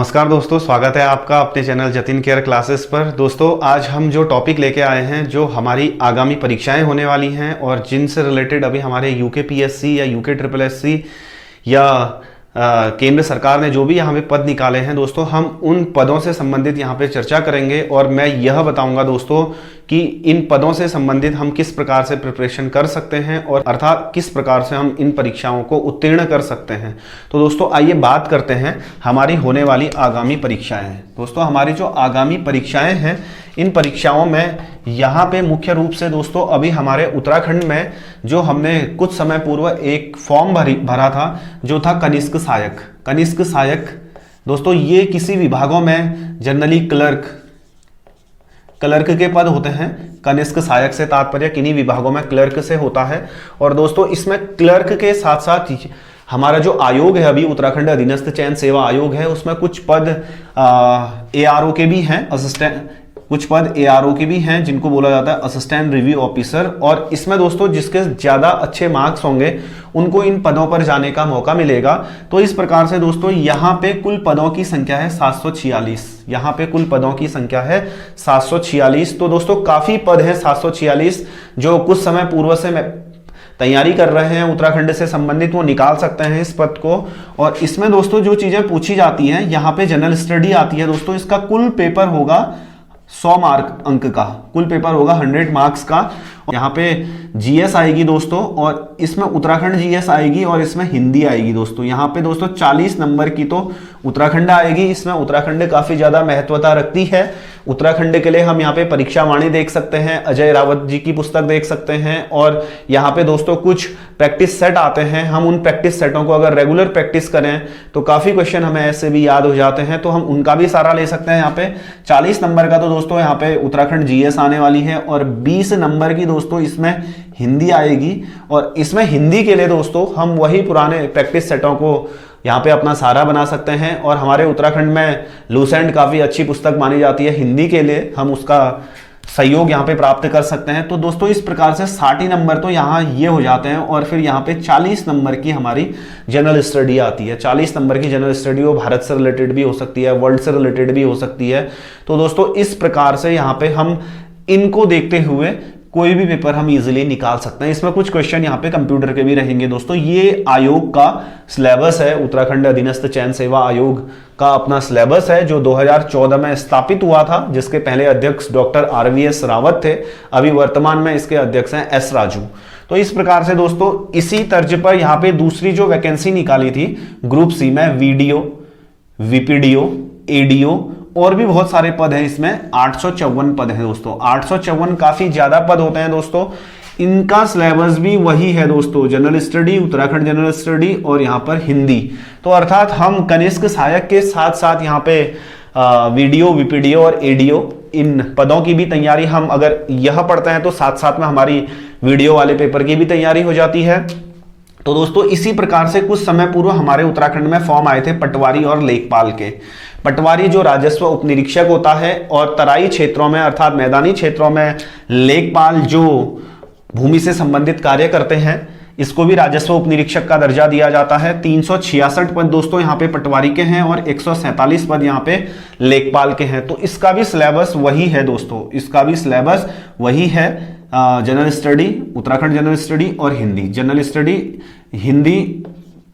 नमस्कार दोस्तों, स्वागत है आपका अपने चैनल जतिन केयर क्लासेस पर। दोस्तों आज हम जो टॉपिक लेके आए हैं, जो हमारी आगामी परीक्षाएं होने वाली हैं और जिनसे रिलेटेड अभी हमारे यूके पीएससी या यूके ट्रिपल एससी या केंद्र सरकार ने जो भी यहाँ पे पद निकाले हैं दोस्तों, हम उन पदों से संबंधित यहाँ पे चर्चा करेंगे और मैं यह बताऊंगा दोस्तों कि इन पदों से संबंधित हम किस प्रकार से प्रिपरेशन कर सकते हैं और अर्थात किस प्रकार से हम इन परीक्षाओं को उत्तीर्ण कर सकते हैं। तो दोस्तों आइए बात करते हैं हमारी होने वाली आगामी परीक्षाएं। दोस्तों हमारी जो आगामी परीक्षाएं हैं, इन परीक्षाओं में यहाँ पे मुख्य रूप से दोस्तों अभी हमारे उत्तराखंड में जो हमने कुछ समय पूर्व एक फॉर्म भरा था, जो था कनिष्क सहायक। कनिष्क सहायक दोस्तों ये किसी विभागों में जनरली क्लर्क के पद होते हैं। कनिष्क सहायक से तात्पर्य किन्हीं विभागों में क्लर्क से होता है। और दोस्तों इसमें क्लर्क के साथ साथ हमारा जो आयोग है, अभी उत्तराखंड अधीनस्थ चयन सेवा आयोग है, उसमें कुछ पद एआरओ के भी हैं, कुछ पद एआरओ के भी हैं जिनको बोला जाता है असिस्टेंट रिव्यू ऑफिसर। और इसमें दोस्तों जिसके ज्यादा अच्छे मार्क्स होंगे उनको इन पदों पर जाने का मौका मिलेगा। तो इस प्रकार से दोस्तों यहाँ पे कुल पदों की संख्या है 746। यहाँ पे कुल पदों की संख्या है 746। तो दोस्तों काफी पद है 746, जो कुछ समय पूर्व से मैं तैयारी कर रहे हैं उत्तराखंड से संबंधित, वो निकाल सकते हैं इस पद को। और इसमें दोस्तों जो चीजें पूछी जाती हैं, यहाँ पे जनरल स्टडी आती है दोस्तों, इसका कुल पेपर होगा 100 मार्क अंक का, कुल पेपर होगा 100 मार्क्स का। यहाँ पे जीएस आएगी दोस्तों, और इसमें उत्तराखंड जीएस आएगी और इसमें हिंदी आएगी दोस्तों। यहाँ पे दोस्तों 40 नंबर की तो उत्तराखंड आएगी। इसमें उत्तराखंड काफी ज्यादा महत्वता रखती है। उत्तराखंड के लिए हम यहाँ पे परीक्षा वाणी देख सकते हैं, अजय रावत जी की पुस्तक देख सकते हैं, और यहाँ पे दोस्तों कुछ प्रैक्टिस सेट आते हैं। हम उन प्रैक्टिस सेटों को अगर रेगुलर प्रैक्टिस करें तो काफी क्वेश्चन हमें ऐसे भी याद हो जाते हैं, तो हम उनका भी सहारा ले सकते हैं। यहाँ पे 40 नंबर का तो दोस्तों यहाँ पे उत्तराखंड जीएस आने वाली है, और 20 नंबर की दोस्तों इसमें हिंदी आएगी। और इसमें हिंदी के लिए दोस्तों हम वही पुराने प्रैक्टिस सेटों को यहाँ पे अपना सहारा बना सकते हैं। और हमारे उत्तराखंड में लूसेंट काफी अच्छी पुस्तक मानी जाती है हिंदी के लिए, हम उसका सहयोग यहाँ पे प्राप्त कर सकते हैं। तो दोस्तों इस प्रकार से 60 नंबर तो यहाँ ये हो जाते हैं, और फिर यहाँ पे 40 नंबर की हमारी जनरल स्टडी आती है। 40 नंबर की जनरल स्टडी वो भारत से रिलेटेड भी हो सकती है, वर्ल्ड से रिलेटेड भी हो सकती है। तो दोस्तों इस प्रकार से यहाँ पे हम इनको देखते हुए कोई भी पेपर हम इजीली निकाल सकते हैं। इसमें कुछ क्वेश्चन यहाँ पे कंप्यूटर के भी रहेंगे दोस्तों। ये आयोग का सिलेबस है, उत्तराखंड अधीनस्थ चयन सेवा आयोग का अपना सिलेबस है, जो 2014 में स्थापित हुआ था, जिसके पहले अध्यक्ष डॉक्टर RVS रावत थे। अभी वर्तमान में इसके अध्यक्ष हैं S राजू। तो इस प्रकार से दोस्तों इसी तर्ज पर यहाँ पे दूसरी जो वैकेंसी निकाली थी ग्रुप सी में, वीडीओ, वीपीडीओ, एडीओ और भी बहुत सारे पद हैं। इसमें 854 पद हैं दोस्तों। 854 काफी ज्यादा पद होते हैं दोस्तों। इनका सिलेबस भी वही है दोस्तों, general study, Uttarakhand general study और यहाँ पर हिंदी। तो अर्थात हम कनिष्क सहायक के साथ साथ यहाँ पे वीडियो, वीपीडीओ और एडीओ, इन पदों की भी तैयारी हम अगर यह पढ़ते हैं तो साथ साथ में हमारी वीडियो वाले पेपर की भी तैयारी हो जाती है। तो दोस्तों इसी प्रकार से कुछ समय पूर्व हमारे उत्तराखंड में फॉर्म आए थे पटवारी और लेखपाल के। पटवारी जो राजस्व उपनिरीक्षक होता है, और तराई क्षेत्रों में अर्थात मैदानी क्षेत्रों में लेखपाल जो भूमि से संबंधित कार्य करते हैं, इसको भी राजस्व उपनिरीक्षक का दर्जा दिया जाता है। 366 पद दोस्तों यहाँ पे पटवारी के हैं और 147 पद यहाँ पे लेखपाल के हैं। तो इसका भी सिलेबस वही है दोस्तों, इसका भी सिलेबस वही है। General study, Uttarakhand general study और Hindi, general study, Hindi,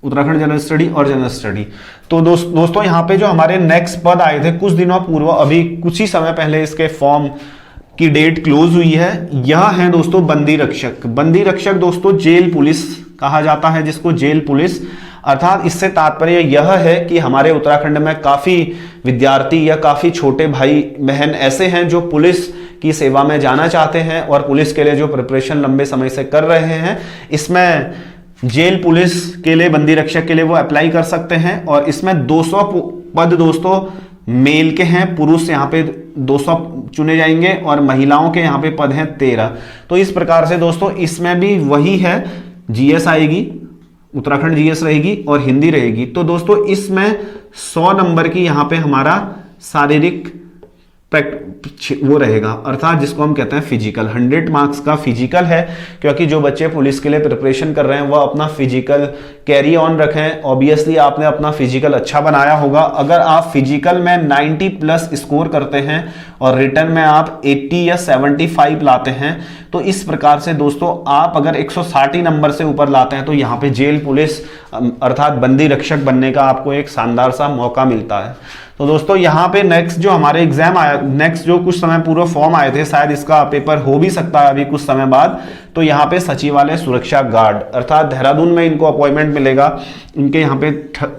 Uttarakhand general study और जनरल स्टडी। तो दोस्तों यहाँ पे जो हमारे नेक्स्ट पद आए थे कुछ दिनों पूर्व, अभी कुछ ही समय पहले इसके फॉर्म की डेट क्लोज हुई है। यह है दोस्तों बंदी रक्षक। बंदी रक्षक दोस्तों जेल पुलिस कहा जाता है, जिसको जेल पुलिस, अर्थात इससे तात्पर्य यह है कि हमारे उत्तराखंड में काफी विद्यार्थी या काफी छोटे भाई बहन ऐसे हैं जो पुलिस की सेवा में जाना चाहते हैं और पुलिस के लिए जो प्रिपरेशन लंबे समय से कर रहे हैं। इसमें जेल पुलिस के लिए, बंदी रक्षक के लिए वो अप्लाई कर सकते हैं। और इसमें 200 पद दोस्तों मेल के हैं, पुरुष यहाँ पे 200 चुने जाएंगे, और महिलाओं के यहाँ पे पद हैं 13। तो इस प्रकार से दोस्तों इसमें भी वही है, जीएस आएगी, उत्तराखंड जीएस रहेगी और हिंदी रहेगी। तो दोस्तों इसमें 100 नंबर की यहाँ पे हमारा शारीरिक वो रहेगा, अर्थात जिसको हम कहते हैं फिजिकल। 100 मार्क्स का फिजिकल है, क्योंकि जो बच्चे पुलिस के लिए प्रिपरेशन कर रहे हैं वह अपना फिजिकल कैरी ऑन रखें। ऑब्वियसली आपने अपना फिजिकल अच्छा बनाया होगा। अगर आप फिजिकल में 90 प्लस स्कोर करते हैं और रिटर्न में आप 80 या 75 लाते हैं, तो इस प्रकार से दोस्तों आप अगर 160 नंबर से ऊपर लाते हैं तो यहाँ पे जेल पुलिस अर्थात बंदी रक्षक बनने का आपको एक शानदार सा मौका मिलता है। तो दोस्तों यहाँ पे नेक्स्ट जो हमारे एग्जाम आया, नेक्स्ट जो कुछ समय पूर्व फॉर्म आए थे, शायद इसका पेपर हो भी सकता है अभी कुछ समय बाद। तो यहाँ पे सचिवालय सुरक्षा गार्ड अर्थात देहरादून में इनको अपॉइंटमेंट मिलेगा। इनके यहाँ पे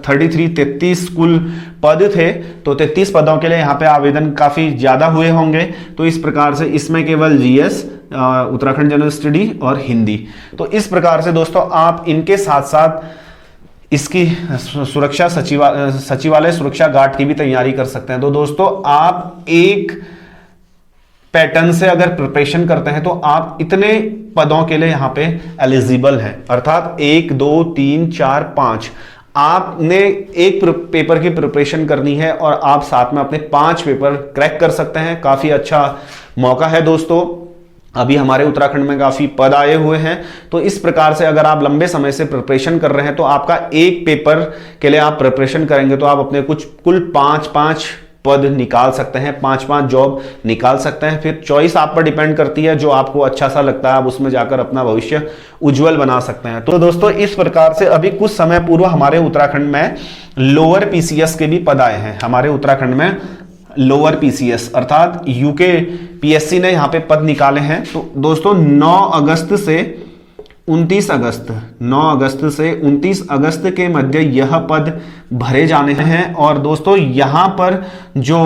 33 कुल पद थे, तो 33 पदों के लिए यहाँ पे आवेदन काफी ज्यादा हुए होंगे। तो इस प्रकार से इसमें केवल जीएस, उत्तराखंड जनरल स्टडी और हिंदी। तो इस प्रकार से दोस्तों आप इनके साथ साथ इसकी सुरक्षा सचिवालय सुरक्षा गार्ड की भी तैयारी कर सकते हैं। तो दोस्तों आप एक पैटर्न से अगर प्रिपरेशन करते हैं तो आप इतने पदों के लिए यहां पे एलिजिबल हैं, अर्थात 1 2 3 4 5 आपने एक पेपर की प्रिपरेशन करनी है और आप साथ में अपने 5 पेपर क्रैक कर सकते हैं। काफी अच्छा मौका है दोस्तों। अभी हमारे उत्तराखंड में काफी पद आए हुए हैं, तो इस प्रकार से अगर आप लंबे समय से प्रिपरेशन कर रहे हैं तो आपका एक पेपर के लिए आप प्रिपरेशन करेंगे तो आप अपने कुल 5 पद निकाल सकते हैं, 5 जॉब निकाल सकते हैं। फिर चॉइस आप पर डिपेंड करती है, जो आपको अच्छा सा लगता है आप उसमें जाकर अपना भविष्य उज्जवल बना सकते हैं। तो दोस्तों इस प्रकार से अभी कुछ समय पूर्व हमारे उत्तराखंड में लोअर पीसीएस के भी पद आए हैं। हमारे उत्तराखंड में लोअर पीसीएस अर्थात यूके पीएससी ने यहाँ पे पद निकाले हैं। तो दोस्तों 9 अगस्त से 29 अगस्त के मध्य यह पद भरे जाने हैं। और दोस्तों यहाँ पर जो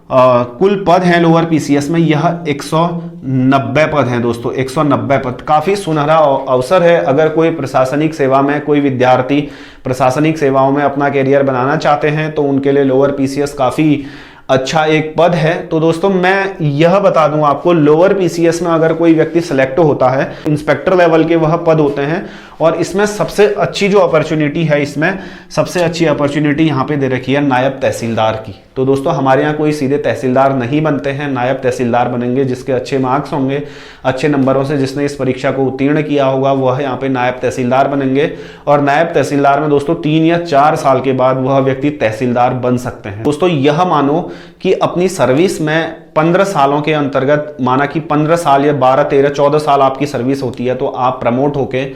कुल पद हैं लोअर पीसीएस में, यह 190 पद हैं दोस्तों, 190 पद। काफी सुनहरा अवसर है। अगर कोई प्रशासनिक सेवा में कोई विद्यार्थी प्रशासनिक सेवाओं में अपना कैरियर बनाना चाहते हैं तो उनके लिए लोअर पीसीएस काफी अच्छा एक पद है। तो दोस्तों मैं यह बता दूं आपको, लोअर पीसीएस में अगर कोई व्यक्ति सिलेक्ट होता है, इंस्पेक्टर लेवल के वह पद होते हैं। और इसमें सबसे अच्छी जो अपॉर्चुनिटी है, इसमें सबसे अच्छी अपॉर्चुनिटी यहाँ पे दे रखी है नायब तहसीलदार की। तो दोस्तों हमारे यहाँ कोई सीधे तहसीलदार नहीं बनते हैं, नायब तहसीलदार बनेंगे। जिसके अच्छे मार्क्स होंगे, अच्छे नंबरों से जिसने इस परीक्षा को उत्तीर्ण किया होगा, वह यहाँ पे नायब तहसीलदार बनेंगे। और नायब तहसीलदार में दोस्तों 3 या 4 साल के बाद वह व्यक्ति तहसीलदार बन सकते हैं। दोस्तों यह मानो कि अपनी सर्विस में 15 सालों के अंतर्गत, माना कि 15 साल या 12 13 14 साल आपकी सर्विस होती है, तो आप प्रमोट होके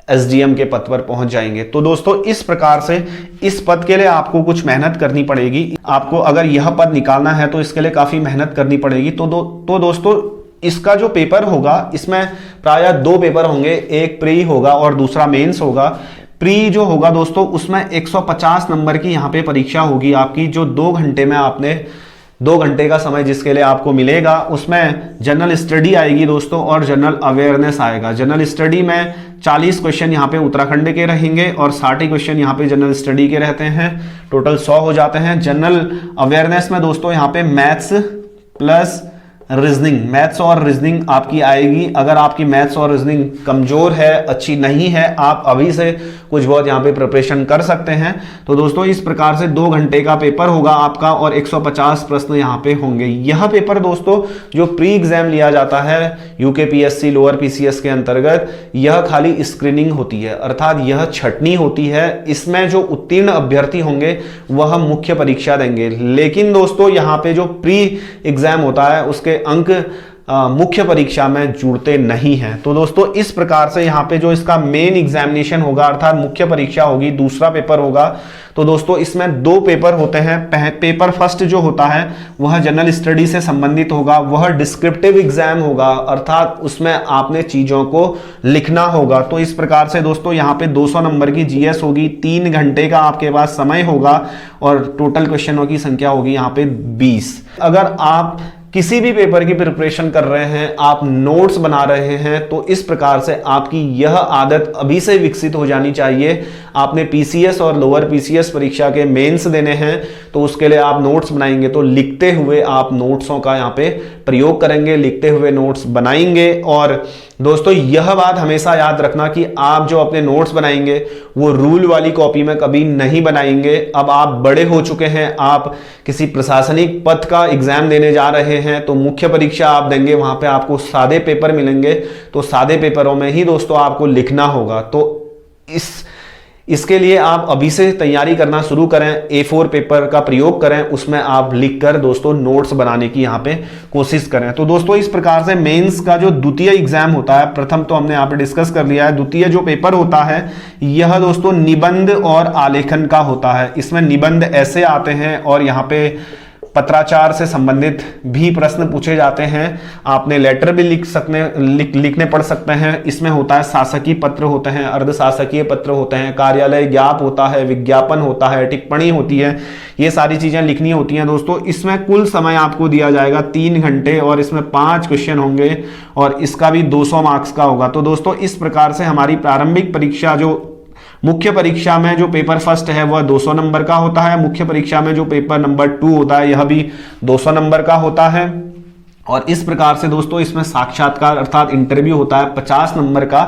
एसडीएम के पद पर पहुंच जाएंगे। तो दोस्तों इस प्रकार से इस पद के लिए आपको कुछ मेहनत करनी पड़ेगी। आपको अगर यह पद निकालना है तो इसके लिए काफी मेहनत करनी पड़ेगी। तो दोस्तों इसका जो पेपर होगा, इसमें प्रायः 2 पेपर होंगे, एक प्री होगा और दूसरा मेंस होगा। प्री जो होगा दोस्तों उसमें 150 नंबर की यहाँ पे परीक्षा होगी आपकी, जो 2 घंटे में आपने 2 घंटे का समय जिसके लिए आपको मिलेगा, उसमें जनरल स्टडी आएगी दोस्तों और जनरल अवेयरनेस आएगा। जनरल स्टडी में 40 क्वेश्चन यहाँ पे उत्तराखंड के रहेंगे और 60 क्वेश्चन यहाँ पे जनरल स्टडी के रहते हैं। टोटल 100 हो जाते हैं। जनरल अवेयरनेस में दोस्तों यहाँ पे मैथ्स प्लस रीजनिंग, मैथ्स और रीजनिंग आपकी आएगी। अगर आपकी मैथ्स और रीजनिंग कमजोर है, अच्छी नहीं है, आप अभी से कुछ बहुत यहाँ पे प्रिपरेशन कर सकते हैं। तो दोस्तों इस प्रकार से 2 घंटे का पेपर होगा आपका और 150 प्रश्न यहाँ पे होंगे। यह पेपर दोस्तों जो प्री एग्जाम लिया जाता है यूकेपीएससी लोअर पीसीएस के अंतर्गत, यह खाली स्क्रीनिंग होती है, अर्थात यह छटनी होती है। इसमें जो उत्तीर्ण अभ्यर्थी होंगे वह मुख्य परीक्षा देंगे। लेकिन दोस्तों यहाँ पे जो प्री एग्जाम होता है उसके अंक मुख्य परीक्षा में जुड़ते नहीं हैं। तो दोस्तों इस प्रकार से यहाँ पे जो इसका मेन एग्जामिनेशन होगा, अर्थात मुख्य परीक्षा होगी, दूसरा पेपर होगा। तो दोस्तों इसमें 2 पेपर होते हैं। पेपर फर्स्ट जो होता है वह जनरल स्टडी से संबंधित होगा, वह डिस्क्रिप्टिव एग्जाम होगा, अर्थात उसमें आपने चीजों को लिखना होगा। तो इस प्रकार से दोस्तों यहाँ पे 200 नंबर की जीएस होगी, 3 घंटे का आपके पास समय होगा और टोटल क्वेश्चनों की संख्या होगी यहाँ पे 20। अगर आप किसी भी पेपर की प्रिपरेशन कर रहे हैं, आप नोट्स बना रहे हैं, तो इस प्रकार से आपकी यह आदत अभी से विकसित हो जानी चाहिए। आपने पीसीएस और लोअर पीसीएस परीक्षा के मेंस देने हैं, तो उसके लिए आप नोट्स बनाएंगे, तो लिखते हुए आप नोट्सों का यहाँ पे प्रयोग करेंगे, लिखते हुए नोट्स बनाएंगे। और दोस्तों यह बात हमेशा याद रखना कि आप जो अपने नोट्स बनाएंगे वो रूल वाली कॉपी में कभी नहीं बनाएंगे। अब आप बड़े हो चुके हैं, आप किसी प्रशासनिक पद का एग्जाम देने जा रहे हैं, तो मुख्य परीक्षा आप देंगे, वहां पे आपको सादे पेपर मिलेंगे, तो सादे पेपरों में ही दोस्तों आपको लिखना होगा। तो इसके लिए आप अभी से तैयारी करना शुरू करें, A4 पेपर का प्रयोग करें, उसमें आप लिखकर दोस्तों नोट्स बनाने की यहाँ पे कोशिश करें। तो दोस्तों इस प्रकार से मेंस का जो द्वितीय एग्जाम होता है, प्रथम तो हमने यहाँ पे डिस्कस कर लिया है, द्वितीय जो पेपर होता है यह दोस्तों निबंध और आलेखन का होता है। इसमें निबंध ऐसे आते हैं और यहाँ पे पत्राचार से संबंधित भी प्रश्न पूछे जाते हैं। आपने लेटर भी लिखने पड़ सकते हैं। इसमें होता है शासकीय पत्र होते हैं, अर्धशासकीय पत्र होते हैं, कार्यालय ज्ञाप होता है, विज्ञापन होता है, टिप्पणी होती है, ये सारी चीजें लिखनी होती हैं दोस्तों। इसमें कुल समय आपको दिया जाएगा 3 घंटे और इसमें 5 क्वेश्चन होंगे और इसका भी 200 मार्क्स का होगा। तो दोस्तों इस प्रकार से हमारी प्रारंभिक परीक्षा जो मुख्य परीक्षा में जो पेपर फर्स्ट है वह 200 नंबर का होता है, मुख्य परीक्षा में जो पेपर नंबर 2 होता है यह भी 200 नंबर का होता है। और इस प्रकार से दोस्तों इसमें साक्षात्कार अर्थात इंटरव्यू होता है 50 नंबर का।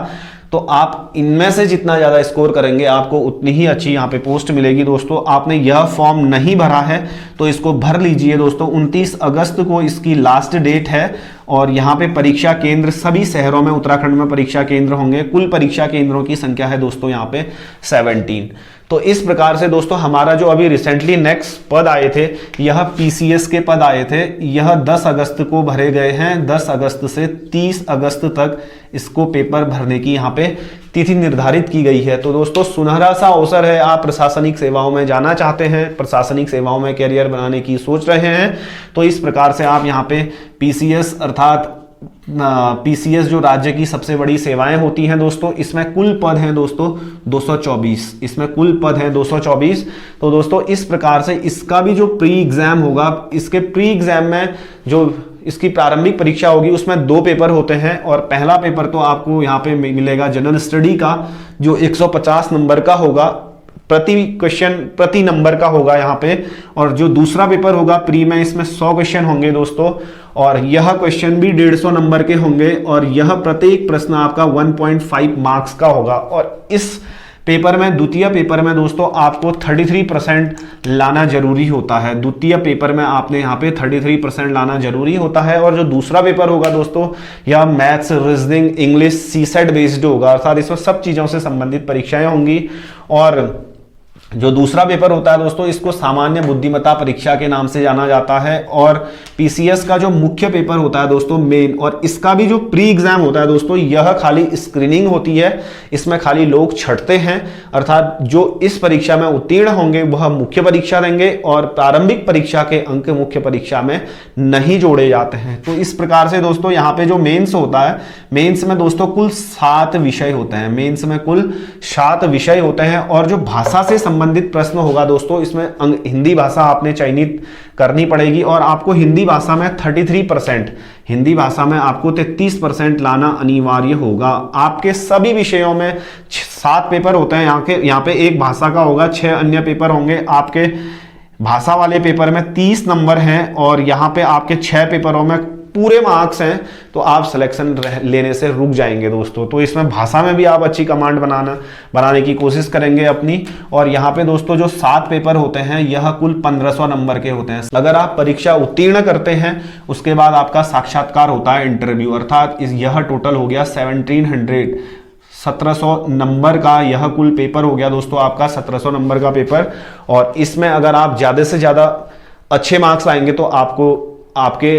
तो आप इनमें से जितना ज्यादा स्कोर करेंगे आपको उतनी ही अच्छी यहाँ पे पोस्ट मिलेगी। दोस्तों आपने यह फॉर्म नहीं भरा है तो इसको भर लीजिए दोस्तों। 29 अगस्त को इसकी लास्ट डेट है और यहाँ पे परीक्षा केंद्र सभी शहरों में उत्तराखंड में परीक्षा केंद्र होंगे। कुल परीक्षा केंद्रों की संख्या है दोस्तों यहाँ पे 17। तो इस प्रकार से दोस्तों हमारा जो अभी रिसेंटली नेक्स्ट पद आए थे यह पीसीएस के पद आए थे, यह 10 अगस्त को भरे गए हैं। 10 अगस्त से 30 अगस्त तक इसको पेपर भरने की यहाँ पे तिथि निर्धारित की गई है। तो दोस्तों सुनहरा सा अवसर है, आप प्रशासनिक सेवाओं में जाना चाहते हैं, प्रशासनिक सेवाओं में कैरियर बनाने की सोच रहे हैं, तो इस प्रकार से आप यहाँ पे पीसीएस अर्थात पीसीएस जो राज्य की सबसे बड़ी सेवाएं होती हैं दोस्तों, इसमें कुल पद हैं दोस्तों 224, इसमें कुल पद हैं 224। तो दोस्तों इस प्रकार से इसका भी जो प्री एग्जाम होगा, इसके प्री एग्जाम में जो इसकी प्रारंभिक परीक्षा होगी उसमें 2 पेपर होते हैं और पहला पेपर तो आपको यहाँ पे मिलेगा जनरल स्टडी का जो 150 नंबर का होगा, प्रति नंबर का होगा यहाँ पे। और जो दूसरा पेपर होगा प्री में, इसमें 100 क्वेश्चन होंगे दोस्तों और यह क्वेश्चन भी 150 नंबर के होंगे और यह प्रत्येक प्रश्न आपका 1.5 मार्क्स का होगा। और इस पेपर में, द्वितीय पेपर में दोस्तों आपको 33% लाना जरूरी होता है। द्वितीय पेपर में आपने यहाँ पे 33% लाना जरूरी होता है। और जो दूसरा पेपर होगा दोस्तों यह maths, reasoning, English CSAT based होगा, अर्थात इसमें सब चीजों से संबंधित परीक्षाएं होंगी। और जो दूसरा पेपर होता है दोस्तों इसको सामान्य बुद्धिमत्ता परीक्षा के नाम से जाना जाता है। और पीसीएस का जो मुख्य पेपर होता है दोस्तों मेन, और इसका भी जो प्री एग्जाम होता है दोस्तों यह खाली स्क्रीनिंग होती है, इसमें खाली लोग छंटते हैं, अर्थात जो इस परीक्षा में उत्तीर्ण होंगे वह मुख्य परीक्षा देंगे और प्रारंभिक परीक्षा के अंक मुख्य परीक्षा में नहीं जोड़े जाते हैं। तो इस प्रकार से दोस्तों यहाँ पे जो मेंस होता है, मेंस में दोस्तों कुल 7 विषय होते हैं, मेंस में कुल 7 विषय होते हैं। और जो भाषा से संबंधित प्रश्न होगा दोस्तों इसमें हिंदी भाषा आपने चयनित करनी पड़ेगी और आपको हिंदी भाषा में 33%, हिंदी भाषा में आपको 33% लाना अनिवार्य होगा। आपके सभी विषयों में 7 पेपर होते हैं, यहाँ पे एक भाषा का होगा, 6 अन्य पेपर होंगे। आपके भाषा वाले पेपर में 30 नंबर हैं और यहाँ पे आपके 6 पेपरों में पूरे मार्क्स हैं, तो आप सिलेक्शन लेने से रुक जाएंगे दोस्तों। तो इसमें भाषा में भी आप अच्छी कमांड बनाने की कोशिश करेंगे अपनी। और यहाँ पे दोस्तों जो 7 पेपर होते हैं यह कुल 1500 नंबर के होते हैं। अगर आप परीक्षा उत्तीर्ण करते हैं उसके बाद आपका साक्षात्कार होता है, इंटरव्यू, अर्थात यह टोटल हो गया 1700 नंबर का यह कुल पेपर हो गया दोस्तों आपका 1700 नंबर का पेपर। और इसमें अगर आप ज्यादा से ज्यादा अच्छे मार्क्स लाएंगे तो आपको आपके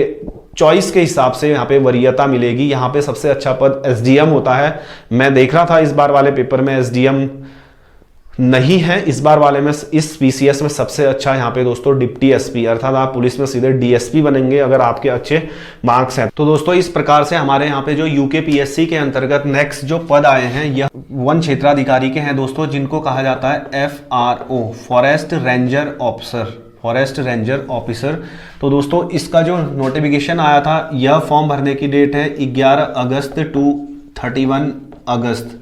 चॉइस के हिसाब से यहाँ पे वरीयता मिलेगी। यहाँ पे सबसे अच्छा पद एसडीएम होता है। मैं देख रहा था इस बार वाले पेपर में एसडीएम नहीं है, इस बार वाले में, इस पीसीएस में सबसे अच्छा यहाँ पे दोस्तों डिप्टी एसपी, अर्थात आप पुलिस में सीधे डीएसपी बनेंगे अगर आपके अच्छे मार्क्स हैं। तो दोस्तों इस प्रकार से हमारे यहाँ पे जो यूकेपीएससी के अंतर्गत नेक्स्ट जो पद आए हैं यह वन क्षेत्राधिकारी के हैं दोस्तों, जिनको कहा जाता है FRO, forest ranger officer, forest ranger officer. तो दोस्तों इसका जो नोटिफिकेशन आया था, यह फॉर्म भरने की डेट है 11 अगस्त टू 31 अगस्त।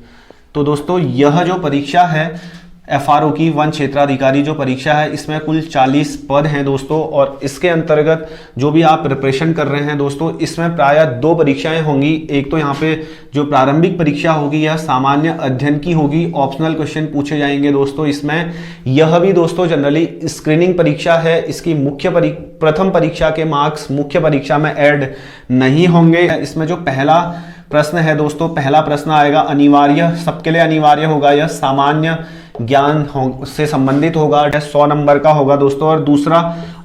तो दोस्तों यह जो परीक्षा है FRO की वन क्षेत्राधिकारी जो परीक्षा है, इसमें कुल 40 पद हैं दोस्तों। और इसके अंतर्गत जो भी आप प्रिपरेशन कर रहे हैं दोस्तों, इसमें प्रायः 2 परीक्षाएं होंगी। एक तो यहाँ पे जो प्रारंभिक परीक्षा होगी यह सामान्य अध्ययन की होगी, ऑप्शनल क्वेश्चन पूछे जाएंगे दोस्तों इसमें। यह भी दोस्तों जनरली स्क्रीनिंग परीक्षा है, इसकी प्रथम परीक्षा के मार्क्स मुख्य परीक्षा में ऐड नहीं होंगे। इसमें जो पहला प्रश्न है दोस्तों, पहला प्रश्न आएगा अनिवार्य, सबके लिए अनिवार्य होगा, यह सामान्य ज्ञान से संबंधित होगा, 100 नंबर का होगा दोस्तों। और दूसरा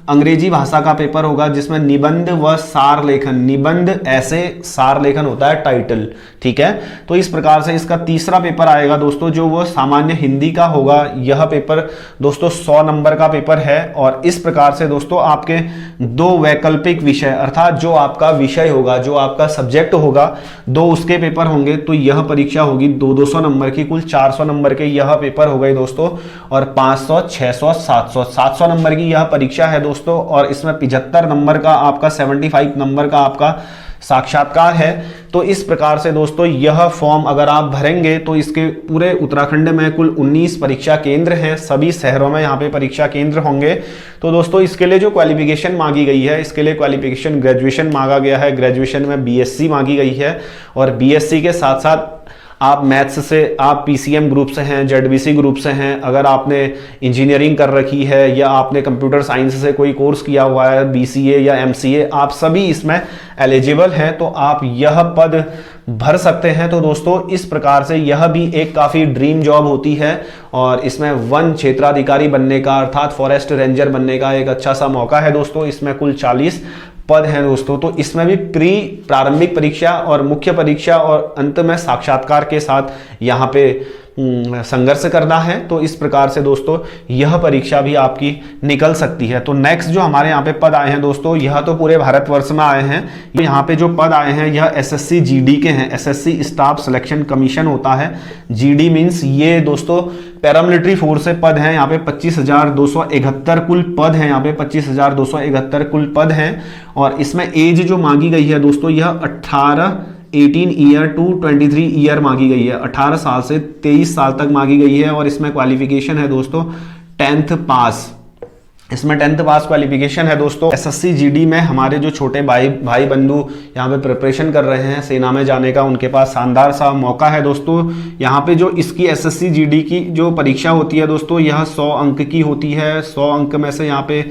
अंग्रेजी भाषा का पेपर होगा जिसमें निबंध व सार लेखन, निबंध ऐसे, सार लेखन होता है टाइटल, ठीक है। तो इस प्रकार से इसका तीसरा पेपर आएगा दोस्तों, जो वो सामान्य हिंदी का होगा। यह पेपर दोस्तों 100 नंबर का पेपर है। और इस प्रकार से दोस्तों आपके 2 वैकल्पिक विषय, अर्थात जो आपका विषय होगा, जो आपका सब्जेक्ट होगा, 2 उसके पेपर होंगे। तो यह परीक्षा होगी 200 नंबर की, कुल 400 नंबर के यह पेपर हो गए दोस्तों। और 500, 600, 700 नंबर की यह परीक्षा है दोस्तों। और इसमें 75 नंबर का आपका, 75 नंबर का आपका साक्षात्कार है। तो इस प्रकार से दोस्तों यह फॉर्म अगर आप भरेंगे तो इसके पूरे उत्तराखंड में कुल 19 परीक्षा केंद्र हैं, सभी शहरों में यहाँ पे परीक्षा केंद्र होंगे। तो दोस्तों इसके लिए जो क्वालिफिकेशन मांगी गई है, इसके लिए क्वालिफिकेशन ग्रेजुएशन मांगा गया है, ग्रेजुएशन में BSc मांगी गई है। और BSc के साथ साथ आप मैथ्स से, आप PCM ग्रुप से हैं, ZBC ग्रुप से हैं, अगर आपने इंजीनियरिंग कर रखी है या आपने कंप्यूटर साइंस से कोई कोर्स किया हुआ है, BCA या MCA, आप सभी इसमें एलिजिबल हैं, तो आप यह पद भर सकते हैं। तो दोस्तों इस प्रकार से यह भी एक काफ़ी ड्रीम जॉब होती है और इसमें वन क्षेत्राधिकारी बनने का, अर्थात फॉरेस्ट रेंजर बनने का एक अच्छा सा मौका है दोस्तों। इसमें कुल 40 पद हैं दोस्तों। तो इसमें भी प्रारंभिक परीक्षा और मुख्य परीक्षा और अंत में साक्षात्कार के साथ यहाँ पे संघर्ष करना है। तो इस प्रकार से दोस्तों यह परीक्षा भी आपकी निकल सकती है। तो नेक्स्ट जो हमारे यहाँ पे पद आए हैं दोस्तों, यह तो पूरे भारतवर्ष में आए हैं। यहाँ पे जो पद आए हैं यह SSC GD के हैं, SSC स्टाफ सिलेक्शन कमीशन होता है। GD मीन्स ये दोस्तों पैरामिलिट्री फोर्स से पद हैं। यहाँ पे 25,271 कुल पद हैं, यहाँ पे 25,271 कुल पद हैं। और इसमें एज जो मांगी गई है दोस्तों, यह 18 ईयर टू 23 ईयर मांगी गई है, 18 साल से 23 साल तक मांगी गई है। और इसमें क्वालिफिकेशन है दोस्तों 10th पास, इसमें 10th पास क्वालिफिकेशन है दोस्तों। SSC GD में हमारे जो छोटे भाई बंधु यहाँ पे प्रिपरेशन कर रहे हैं सेना में जाने का, उनके पास शानदार सा मौका है दोस्तों। यहाँ पे जो इसकी SSC GD की जो परीक्षा होती है दोस्तों, यह 100 अंक की होती है। 100 अंक में से यहाँ पे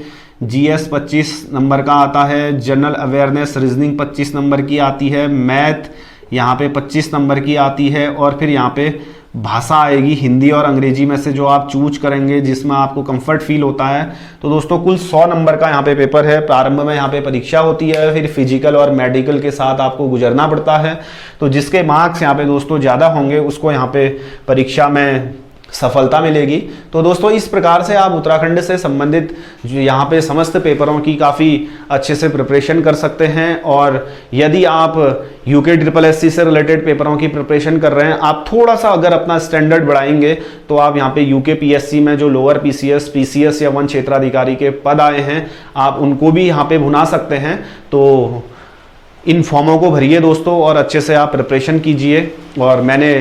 GS 25 नंबर का आता है, जनरल अवेयरनेस रीजनिंग 25 नंबर की आती है, मैथ यहाँ पे 25 नंबर की आती है। और फिर यहाँ पे भाषा आएगी हिंदी और अंग्रेजी में से जो आप चूज करेंगे, जिसमें आपको कंफर्ट फील होता है। तो दोस्तों कुल 100 नंबर का यहाँ पे पेपर है। प्रारंभ में यहाँ पे परीक्षा होती है, फिर फिजिकल और मेडिकल के साथ आपको गुजरना पड़ता है। तो जिसके मार्क्स यहाँ पे दोस्तों ज़्यादा होंगे उसको यहाँ पे परीक्षा में सफलता मिलेगी। तो दोस्तों इस प्रकार से आप उत्तराखंड से संबंधित जो यहाँ पे समस्त पेपरों की काफ़ी अच्छे से प्रिपरेशन कर सकते हैं। और यदि आप UKSSC से रिलेटेड पेपरों की प्रिपरेशन कर रहे हैं, आप थोड़ा सा अगर अपना स्टैंडर्ड बढ़ाएंगे तो आप यहाँ पे UKPSC में जो लोअर PCS या वन क्षेत्राधिकारी के पद आए हैं, आप उनको भी यहाँ पे भुना सकते हैं। तो इन फॉर्मों को भरिए दोस्तों और अच्छे से आप प्रिपरेशन कीजिए। और मैंने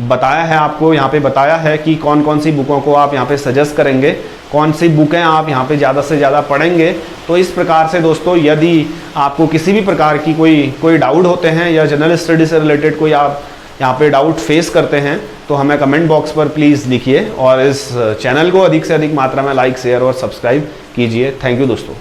बताया है, आपको यहाँ पे बताया है कि कौन कौन सी बुकों को आप यहाँ पे सजेस्ट करेंगे, कौन सी बुकें आप यहाँ पे ज़्यादा से ज़्यादा पढ़ेंगे। तो इस प्रकार से दोस्तों यदि आपको किसी भी प्रकार की कोई डाउट होते हैं या जनरल स्टडी से रिलेटेड कोई आप यहाँ पे डाउट फेस करते हैं, तो हमें कमेंट बॉक्स पर प्लीज़ लिखिए। और इस चैनल को अधिक से अधिक मात्रा में लाइक, शेयर और सब्सक्राइब कीजिए। थैंक यू दोस्तों।